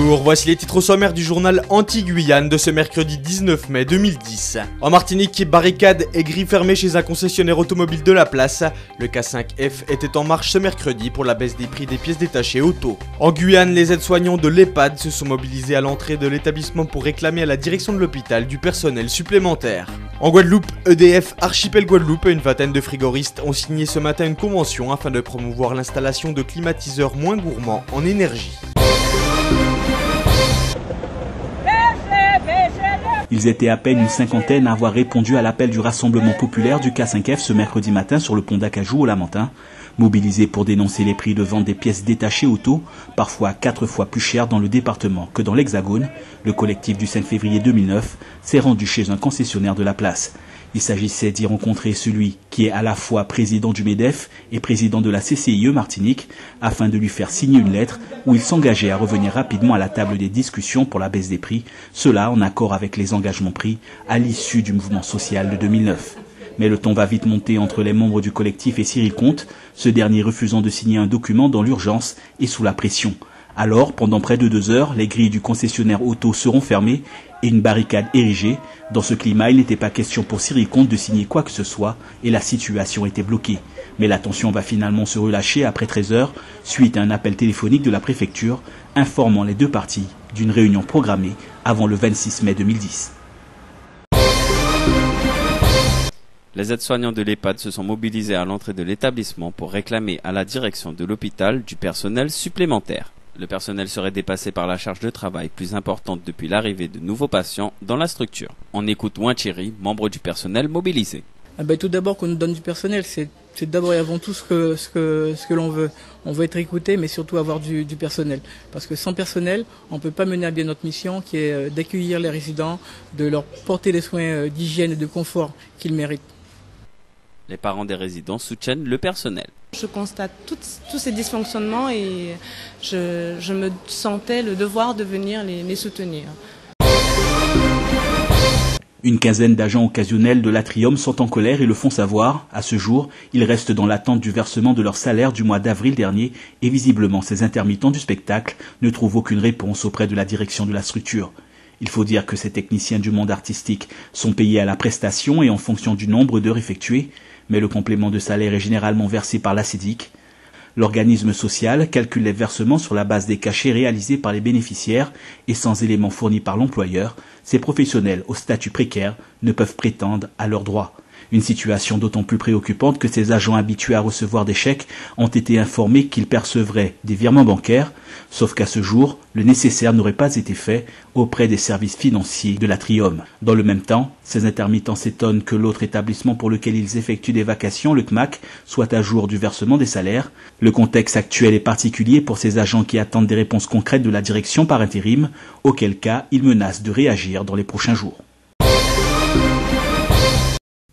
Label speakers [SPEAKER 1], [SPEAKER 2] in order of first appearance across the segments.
[SPEAKER 1] Bonjour, voici les titres sommaires du journal Anti-Guyane de ce mercredi 19 mai 2010. En Martinique, barricade et grilles fermées chez un concessionnaire automobile de la place. Le K5F était en marche ce mercredi pour la baisse des prix des pièces détachées auto. En Guyane, les aides-soignants de l'EHPAD se sont mobilisés à l'entrée de l'établissement pour réclamer à la direction de l'hôpital du personnel supplémentaire. En Guadeloupe, EDF Archipel Guadeloupe et une vingtaine de frigoristes ont signé ce matin une convention afin de promouvoir l'installation de climatiseurs moins gourmands en énergie.
[SPEAKER 2] Ils étaient à peine une cinquantaine à avoir répondu à l'appel du rassemblement populaire du K5F ce mercredi matin sur le pont d'Acajou au Lamentin, mobilisés pour dénoncer les prix de vente des pièces détachées auto, parfois 4 fois plus chères dans le département que dans l'Hexagone. Le collectif du 5 février 2009 s'est rendu chez un concessionnaire de la place. Il s'agissait d'y rencontrer celui qui est à la fois président du MEDEF et président de la CCIE Martinique afin de lui faire signer une lettre où il s'engageait à revenir rapidement à la table des discussions pour la baisse des prix, cela en accord avec les engagements pris à l'issue du mouvement social de 2009. Mais le ton va vite monter entre les membres du collectif et Cyril Comte, ce dernier refusant de signer un document dans l'urgence et sous la pression. Alors, pendant près de 2 heures, les grilles du concessionnaire auto seront fermées et une barricade érigée. Dans ce climat, il n'était pas question pour Cyril Comte de signer quoi que ce soit et la situation était bloquée. Mais la tension va finalement se relâcher après 13 heures, suite à un appel téléphonique de la préfecture informant les deux parties d'une réunion programmée avant le 26 mai 2010.
[SPEAKER 3] Les aides-soignants de l'EHPAD se sont mobilisés à l'entrée de l'établissement pour réclamer à la direction de l'hôpital du personnel supplémentaire. Le personnel serait dépassé par la charge de travail plus importante depuis l'arrivée de nouveaux patients dans la structure. On écoute Ouinchiri, membre du personnel mobilisé.
[SPEAKER 4] Tout d'abord qu'on nous donne du personnel, c'est d'abord et avant tout ce que l'on veut. On veut être écouté, mais surtout avoir du personnel. Parce que sans personnel, on ne peut pas mener à bien notre mission qui est d'accueillir les résidents, de leur porter les soins d'hygiène et de confort qu'ils méritent.
[SPEAKER 3] Les parents des résidents soutiennent le personnel.
[SPEAKER 5] Je constate tous ces dysfonctionnements et je me sentais le devoir de venir les soutenir.
[SPEAKER 2] Une quinzaine d'agents occasionnels de l'Atrium sont en colère et le font savoir. À ce jour, ils restent dans l'attente du versement de leur salaire du mois d'avril dernier et visiblement ces intermittents du spectacle ne trouvent aucune réponse auprès de la direction de la structure. Il faut dire que ces techniciens du monde artistique sont payés à la prestation et en fonction du nombre d'heures effectuées, mais le complément de salaire est généralement versé par l'ACEDIC. L'organisme social calcule les versements sur la base des cachets réalisés par les bénéficiaires et sans éléments fournis par l'employeur, ces professionnels au statut précaire ne peuvent prétendre à leurs droits. Une situation d'autant plus préoccupante que ces agents habitués à recevoir des chèques ont été informés qu'ils percevraient des virements bancaires, sauf qu'à ce jour, le nécessaire n'aurait pas été fait auprès des services financiers de l'Atrium. Dans le même temps, ces intermittents s'étonnent que l'autre établissement pour lequel ils effectuent des vacations, le CMAC, soit à jour du versement des salaires. Le contexte actuel est particulier pour ces agents qui attendent des réponses concrètes de la direction par intérim, auquel cas ils menacent de réagir dans les prochains jours.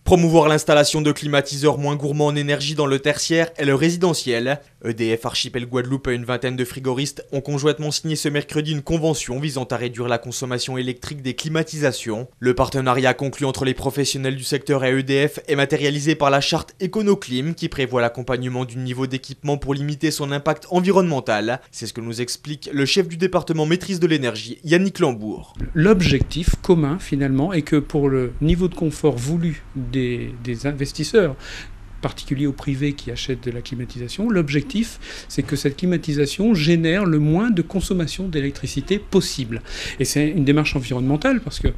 [SPEAKER 1] Promouvoir l'installation de climatiseurs moins gourmands en énergie dans le tertiaire et le résidentiel. EDF Archipel Guadeloupe et une vingtaine de frigoristes ont conjointement signé ce mercredi une convention visant à réduire la consommation électrique des climatisations. Le partenariat conclu entre les professionnels du secteur et EDF est matérialisé par la charte EconoClim qui prévoit l'accompagnement du niveau d'équipement pour limiter son impact environnemental. C'est ce que nous explique le chef du département maîtrise de l'énergie, Yannick Lambourg.
[SPEAKER 6] L'objectif commun finalement est que pour le niveau de confort voulu des investisseurs, particuliers ou privés qui achètent de la climatisation, l'objectif c'est que cette climatisation génère le moins de consommation d'électricité possible. Et c'est une démarche environnementale parce que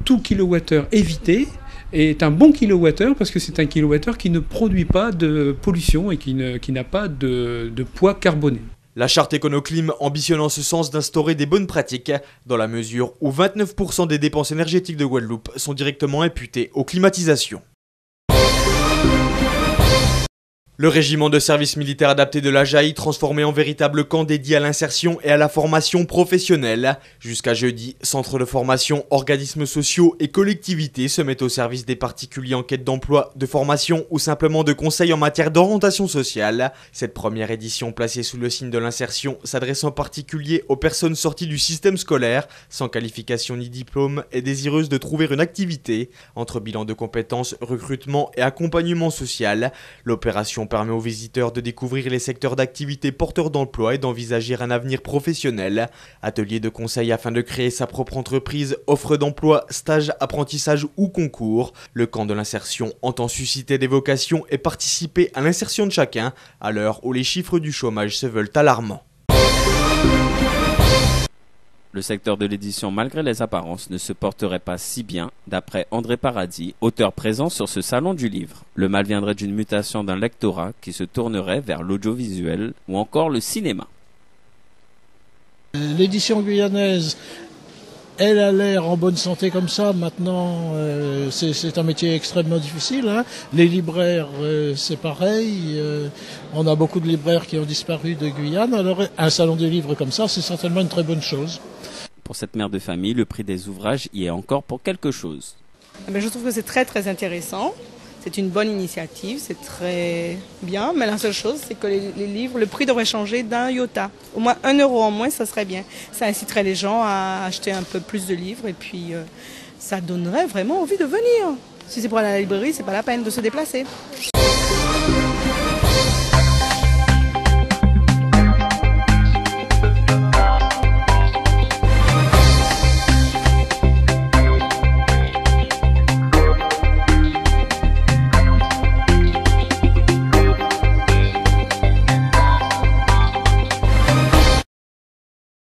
[SPEAKER 6] tout kilowattheure évité est un bon kilowattheure parce que c'est un kilowattheure qui ne produit pas de pollution et qui n'a pas de poids carboné.
[SPEAKER 1] La charte EconoClim ambitionne en ce sens d'instaurer des bonnes pratiques, dans la mesure où 29% des dépenses énergétiques de Guadeloupe sont directement imputées aux climatisations. Le régiment de service militaire adapté de la Jaï, transformé en véritable camp dédié à l'insertion et à la formation professionnelle. Jusqu'à jeudi, centres de formation, organismes sociaux et collectivités se mettent au service des particuliers en quête d'emploi, de formation ou simplement de conseils en matière d'orientation sociale. Cette première édition placée sous le signe de l'insertion s'adresse en particulier aux personnes sorties du système scolaire, sans qualification ni diplôme et désireuses de trouver une activité. Entre bilan de compétences, recrutement et accompagnement social, l'opération permet aux visiteurs de découvrir les secteurs d'activité porteurs d'emploi et d'envisager un avenir professionnel. Atelier de conseil afin de créer sa propre entreprise, offre d'emploi, stage, apprentissage ou concours. Le camp de l'insertion entend susciter des vocations et participer à l'insertion de chacun à l'heure où les chiffres du chômage se veulent alarmants.
[SPEAKER 3] Le secteur de l'édition, malgré les apparences, ne se porterait pas si bien, d'après André Paradis, auteur présent sur ce salon du livre. Le mal viendrait d'une mutation d'un lectorat qui se tournerait vers l'audiovisuel ou encore le cinéma.
[SPEAKER 7] L'édition guyanaise, elle a l'air en bonne santé comme ça. Maintenant, c'est un métier extrêmement difficile, hein. Les libraires, c'est pareil. On a beaucoup de libraires qui ont disparu de Guyane. Alors, un salon des livres comme ça, c'est certainement une très bonne chose.
[SPEAKER 3] Pour cette mère de famille, le prix des ouvrages y est encore pour quelque chose.
[SPEAKER 8] Je trouve que c'est très très intéressant. C'est une bonne initiative, c'est très bien. Mais la seule chose, c'est que les livres, le prix devrait changer d'un iota. Au moins 1 euro en moins, ça serait bien. Ça inciterait les gens à acheter un peu plus de livres et puis ça donnerait vraiment envie de venir. Si c'est pour aller à la librairie, c'est pas la peine de se déplacer.